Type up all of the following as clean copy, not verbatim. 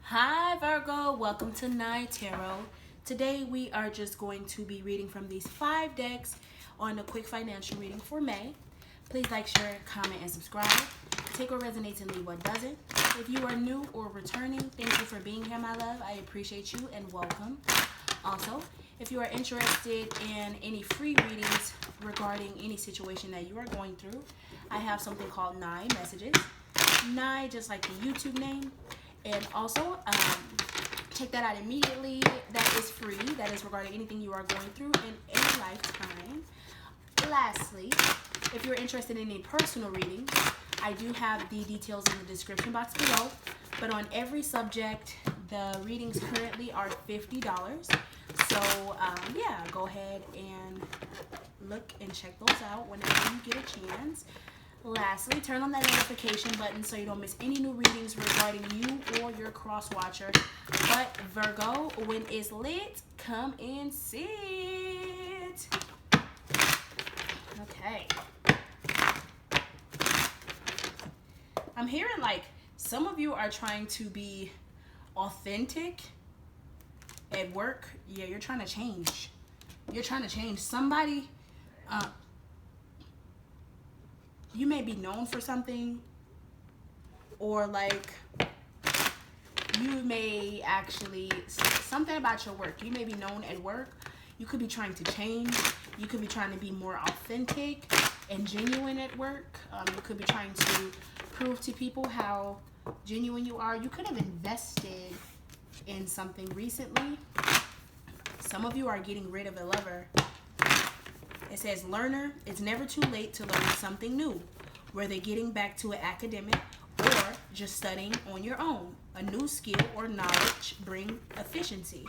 Hi Virgo, welcome to Night Tarot. Today we are just going to be reading from these 5 decks on a quick financial reading for May. Please like, share, comment, and subscribe. Take what resonates and leave what doesn't. If you are new or returning, thank you for being here, my love. I appreciate you and welcome. Also, if you are interested in any free readings regarding any situation that you are going through, I have something called Nye Messages. Nye, just like the YouTube name. And also, check that out immediately. That is free. That is regarding anything you are going through in a lifetime. Lastly, if you're interested in any personal readings, I do have the details in the description box below. But on every subject, the readings currently are $50. So, yeah, go ahead and look and check those out whenever you get a chance. Lastly, turn on that notification button so you don't miss any new readings regarding you or your cross watcher. But Virgo, when it's lit, come and sit. Okay. I'm hearing like some of you are trying to be authentic at work. Yeah, you're trying to change. You're trying to change. Somebody, you may be known for something, or like you may actually, something about your work. You may be known at work. You could be trying to change. You could be trying to be more authentic and genuine at work. You could be trying to prove to people how genuine you are. You could have invested in something recently. Some of you are getting rid of a lover. It says, learner, it's never too late to learn something new, whether getting back to an academic or just studying on your own. A new skill or knowledge bring efficiency.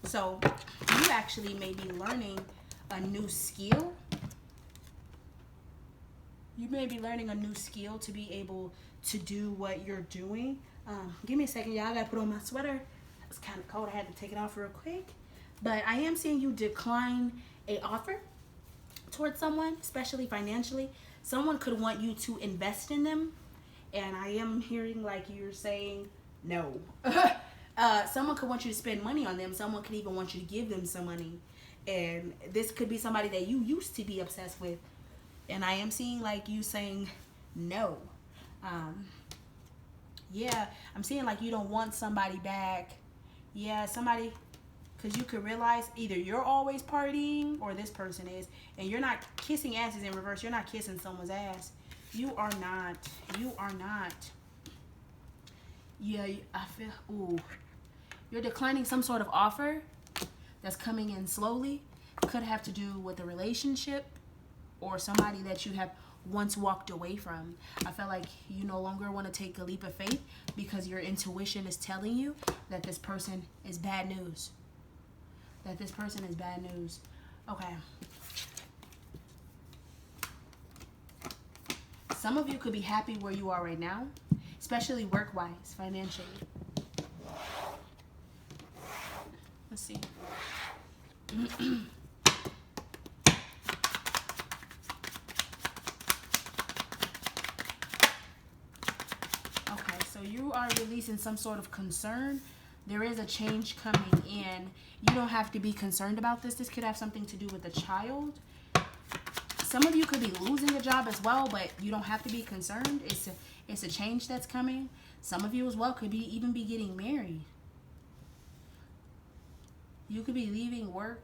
So you actually may be learning a new skill. You may be learning a new skill to be able to do what you're doing. Give me a second, y'all. I gotta put on my sweater. It's kind of cold. I had to take it off real quick. But I am seeing you decline a offer towards someone, especially financially. Someone could want you to invest in them, and I am hearing like you're saying no. Someone could want you to spend money on them. Someone could even want you to give them some money, and this could be somebody that you used to be obsessed with, and I am seeing like you saying no. Yeah, I'm seeing like you don't want somebody back. Yeah, somebody, because you could realize either you're always partying or this person is, and you're not kissing asses in reverse. You're not kissing someone's ass. You are not. You are not. Yeah, I feel, ooh. You're declining some sort of offer that's coming in slowly. Could have to do with a relationship or somebody that you have once walked away from. I feel like you no longer want to take a leap of faith because your intuition is telling you that this person is bad news. That this person is bad news. Okay. Some of you could be happy where you are right now, especially work-wise, financially. Let's see. Okay, so you are releasing some sort of concern. There is a change coming in. You don't have to be concerned about this. This could have something to do with a child. Some of you could be losing a job as well, but you don't have to be concerned. It's a change that's coming. Some of you as well could even be getting married. You could be leaving work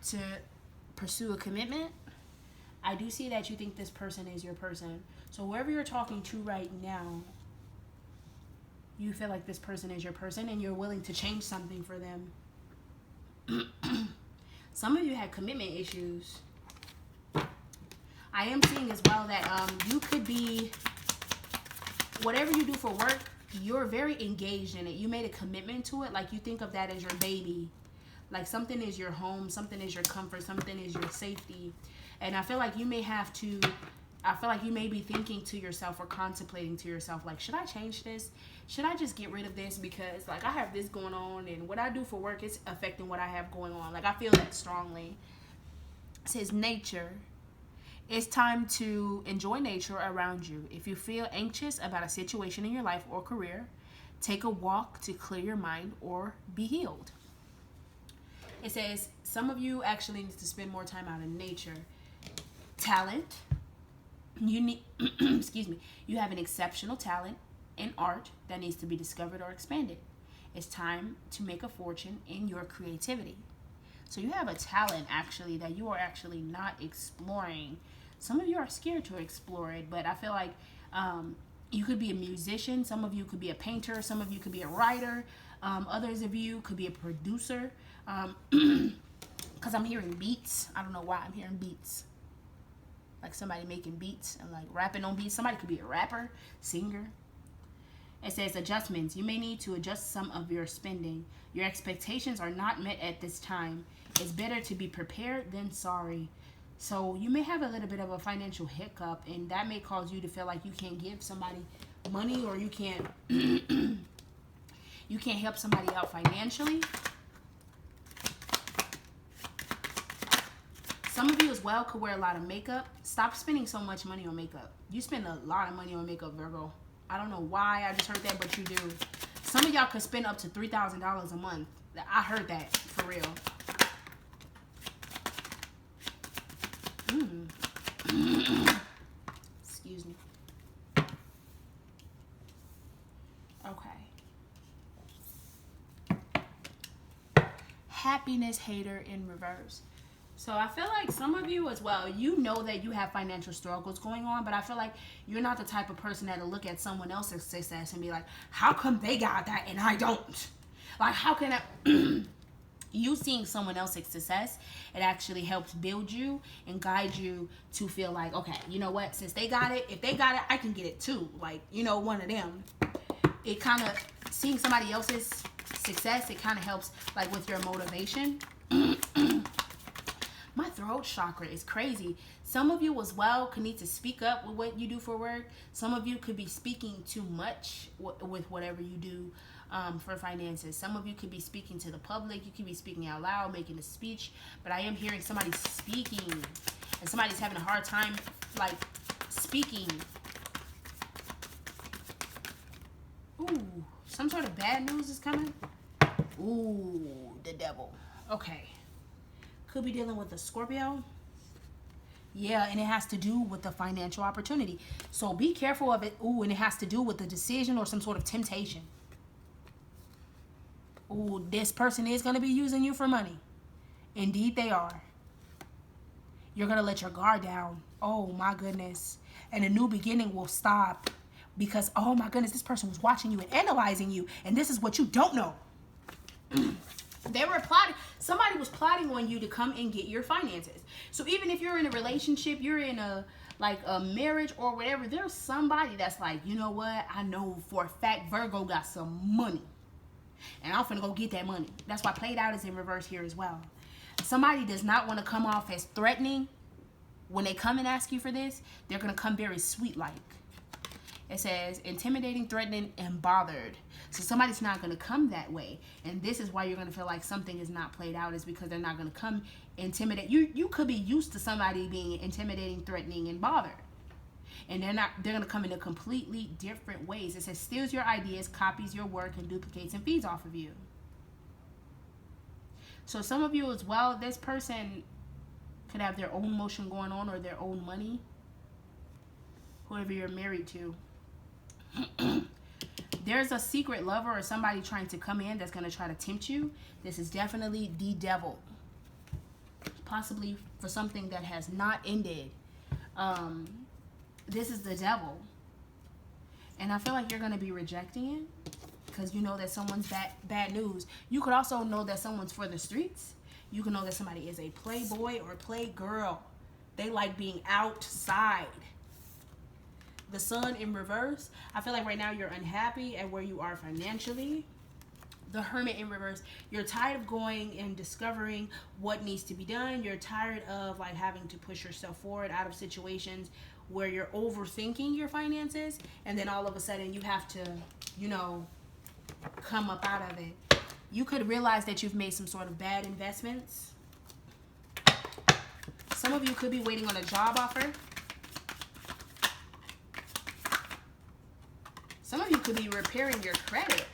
to pursue a commitment. I do see that you think this person is your person. So whoever you're talking to right now, you feel like this person is your person and you're willing to change something for them. Some of you had commitment issues. I am seeing as well that you could be, whatever you do for work, you're very engaged in it. You made a commitment to it. Like you think of that as your baby. Like something is your home, something is your comfort, something is your safety. And I feel like you may have to, I feel like you may be thinking to yourself or contemplating to yourself, like, should I change this? Should I just get rid of this? Because like I have this going on and what I do for work is affecting what I have going on. Like I feel that strongly. It says nature. It's time to enjoy nature around you. If you feel anxious about a situation in your life or career, Take a walk to clear your mind or be healed. It says some of you actually need to spend more time out in nature. Talent. You need, excuse me, you have an exceptional talent in art that needs to be discovered or expanded. It's time to make a fortune in your creativity. So you have a talent actually that you are actually not exploring. Some of you are scared to explore it, but I feel like you could be a musician. Some of you could be a painter. Some of you could be a writer. Others of you could be a producer. Because I'm hearing beats. I don't know why I'm hearing beats. Like somebody making beats and like rapping on beats. Somebody could be a rapper, singer. It says adjustments. You may need to adjust some of your spending. Your expectations are not met at this time. It's better to be prepared than sorry. So you may have a little bit of a financial hiccup, and that may cause you to feel like you can't give somebody money, or you can't you can't help somebody out financially. Some of you as well could wear a lot of makeup. Stop spending so much money on makeup. You spend a lot of money on makeup, Virgo. I don't know why I just heard that, but you do. Some of y'all could spend up to $3,000 a month. I heard that for real. Excuse me. Okay. Happiness hater in reverse. So I feel like some of you as well, you know that you have financial struggles going on, but I feel like you're not the type of person that'll look at someone else's success and be like, how come they got that and I don't? Like, how can I... You seeing someone else's success, it actually helps build you and guide you to feel like, okay, you know what? Since they got it, if they got it, I can get it too. Like, you know, one of them. It kind of, seeing somebody else's success, it kind of helps, like, with your motivation. My throat chakra is crazy. Some of you as well could need to speak up with what you do for work. Some of you could be speaking too much with whatever you do for finances. Some of you could be speaking to the public. You could be speaking out loud, making a speech. But I am hearing somebody speaking, and somebody's having a hard time, like, speaking. Ooh, some sort of bad news is coming. Ooh, the devil. Okay. Could be dealing with a Scorpio. Yeah, and it has to do with the financial opportunity. So be careful of it. Ooh, and it has to do with the decision or some sort of temptation. Ooh, this person is going to be using you for money. Indeed they are. You're going to let your guard down. Oh my goodness. And a new beginning will stop. Because, oh my goodness, this person was watching you and analyzing you. And this is what you don't know. They were plotting. Somebody was plotting on you to come and get your finances. So even if you're in a relationship, you're in a marriage or whatever, there's somebody that's like, you know what? I know for a fact Virgo got some money. And I'm finna go get that money. That's why played out is in reverse here as well. Somebody does not want to come off as threatening. When they come and ask you for this, they're going to come very sweet-like. It says intimidating, threatening, and bothered. So somebody's not going to come that way. And this is why you're going to feel like something is not played out, is because they're not going to come intimidate. You could be used to somebody being intimidating, threatening, and bothered. And they're going to come in a completely different ways. It says steals your ideas, copies your work, and duplicates and feeds off of you. So some of you as well, this person could have their own motion going on or their own money. Whoever you're married to. There's a secret lover or somebody trying to come in that's going to try to tempt you. This is definitely the devil. Possibly for something that has not ended. This is the devil. And I feel like you're going to be rejecting it because you know that someone's bad news. You could also know that someone's for the streets. You can know that somebody is a playboy or playgirl. They like being outside. The sun in reverse. I feel like right now you're unhappy at where you are financially. The hermit in reverse. You're tired of going and discovering what needs to be done. You're tired of like having to push yourself forward out of situations where you're overthinking your finances, and then all of a sudden you have to, you know, come up out of it. You could realize that you've made some sort of bad investments. Some of you could be waiting on a job offer. Some of you could be repairing your credit.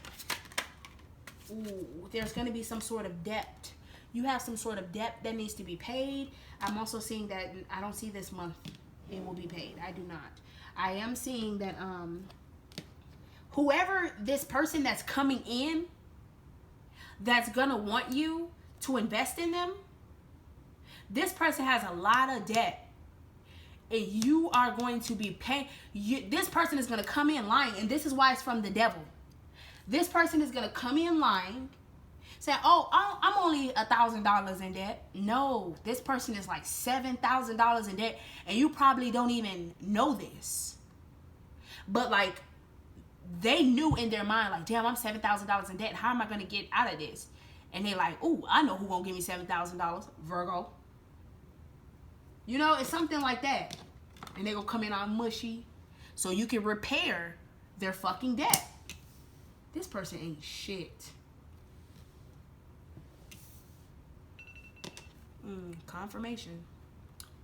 Ooh, there's going to be some sort of debt. You have some sort of debt that needs to be paid. I'm also seeing that I don't see this month it will be paid. I do not. I am seeing that whoever this person that's coming in that's going to want you to invest in them, this person has a lot of debt. And you are going to be paying. This person is going to come in lying. And this is why it's from the devil. This person is going to come in lying. Say, oh, I'm only $1,000 in debt. No, this person is like $7,000 in debt. And you probably don't even know this. But like, they knew in their mind, like, damn, I'm $7,000 in debt. How am I going to get out of this? And they like, ooh, I know who won't give me $7,000. Virgo. You know, it's something like that. And they gonna come in all mushy so you can repair their fucking debt. This person ain't shit. Confirmation.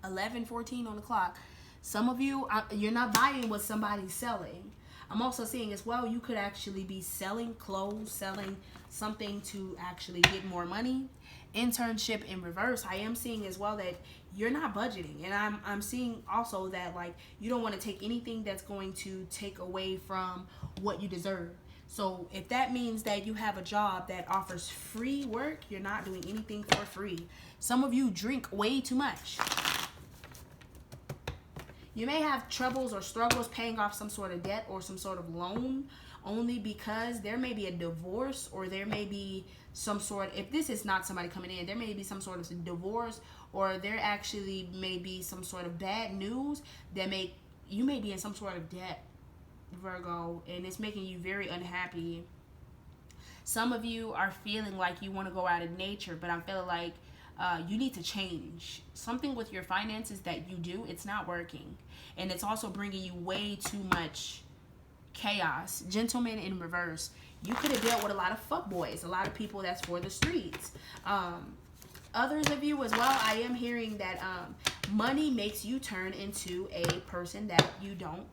11:14 on the clock. Some of you, you're not buying what somebody's selling. I'm also seeing as well, you could actually be selling clothes, selling something to actually get more money. Internship in reverse. I am seeing as well that you're not budgeting, and I'm seeing also that like you don't want to take anything that's going to take away from what you deserve. So if that means that you have a job that offers free work, you're not doing anything for free. Some of you drink way too much. You may have troubles or struggles paying off some sort of debt or some sort of loan, only because there may be a divorce, or there may be some sort, if this is not somebody coming in, there may be some sort of divorce, or there actually may be some sort of bad news that you may be in some sort of debt, Virgo, and it's making you very unhappy. Some of you are feeling like you want to go out in nature, but I'm feeling like you need to change something with your finances that you do. It's not working, and it's also bringing you way too much chaos. Gentleman in reverse. You could have dealt with a lot of fuckboys, a lot of people that's for the streets. Others of you as well, I am hearing that money makes you turn into a person that you don't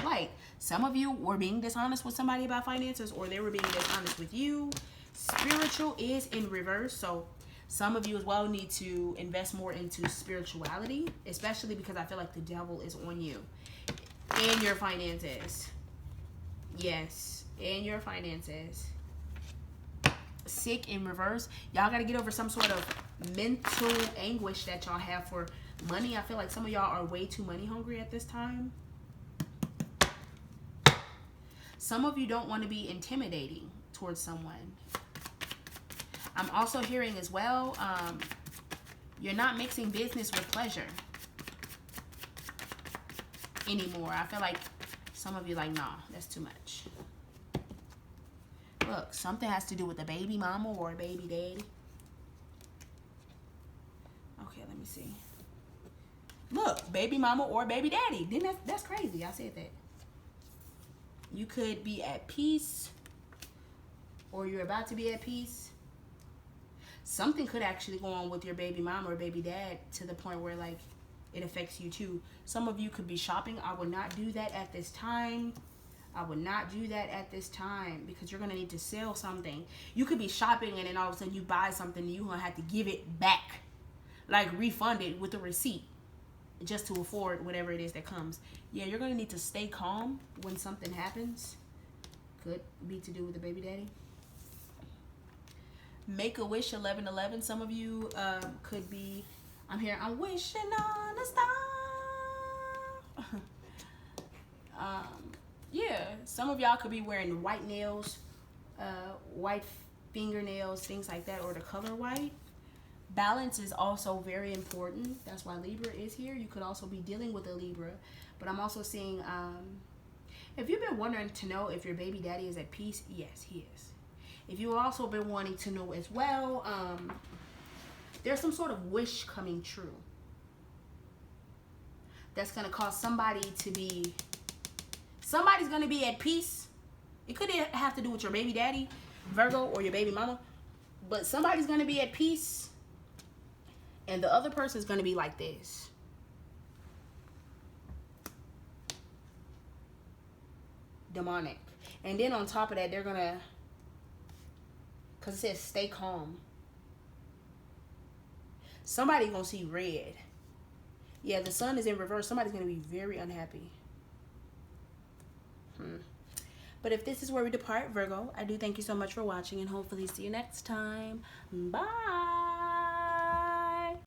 like. Some of you were being dishonest with somebody about finances, or they were being dishonest with you. Spiritual is in reverse, so some of you as well need to invest more into spirituality, especially because I feel like the devil is on you and your finances. Yes, and your finances. Sick in reverse. Y'all got to get over some sort of mental anguish that y'all have for money. I feel like some of y'all are way too money hungry at this time. Some of you don't want to be intimidating towards someone. I'm also hearing as well, you're not mixing business with pleasure anymore. I feel like some of you like, nah, that's too much. Look, something has to do with a baby mama or a baby daddy. Okay, let me see. Look, baby mama or baby daddy. Then that's crazy. I said that. You could be at peace, or you're about to be at peace. Something could actually go on with your baby mom or baby dad to the point where like it affects you too. Some of you could be shopping. I would not do that at this time. I would not do that at this time, because you're going to need to sell something. You could be shopping and then all of a sudden you buy something and you're going to have to give it back. Like refund it with a receipt just to afford whatever it is that comes. Yeah, you're going to need to stay calm when something happens. Could be to do with the baby daddy. Make a wish 1111. Some of you could be, I'm here, I'm wishing on a star. Yeah, some of y'all could be wearing white nails, white fingernails, things like that, or the color white. Balance is also very important. That's why Libra is here. You could also be dealing with a Libra. But I'm also seeing, if you've been wondering to know if your baby daddy is at peace, yes, he is. If you've also been wanting to know as well, there's some sort of wish coming true that's going to cause somebody's going to be at peace. It could have to do with your baby daddy, Virgo, or your baby mama, but somebody's going to be at peace, and the other person is going to be like this. Demonic. And then on top of that, they're going to Because it says stay calm. Somebody gonna see red. Yeah, the sun is in reverse. Somebody's gonna be very unhappy. But if this is where we depart, Virgo, I do thank you so much for watching, and hopefully see you next time. Bye.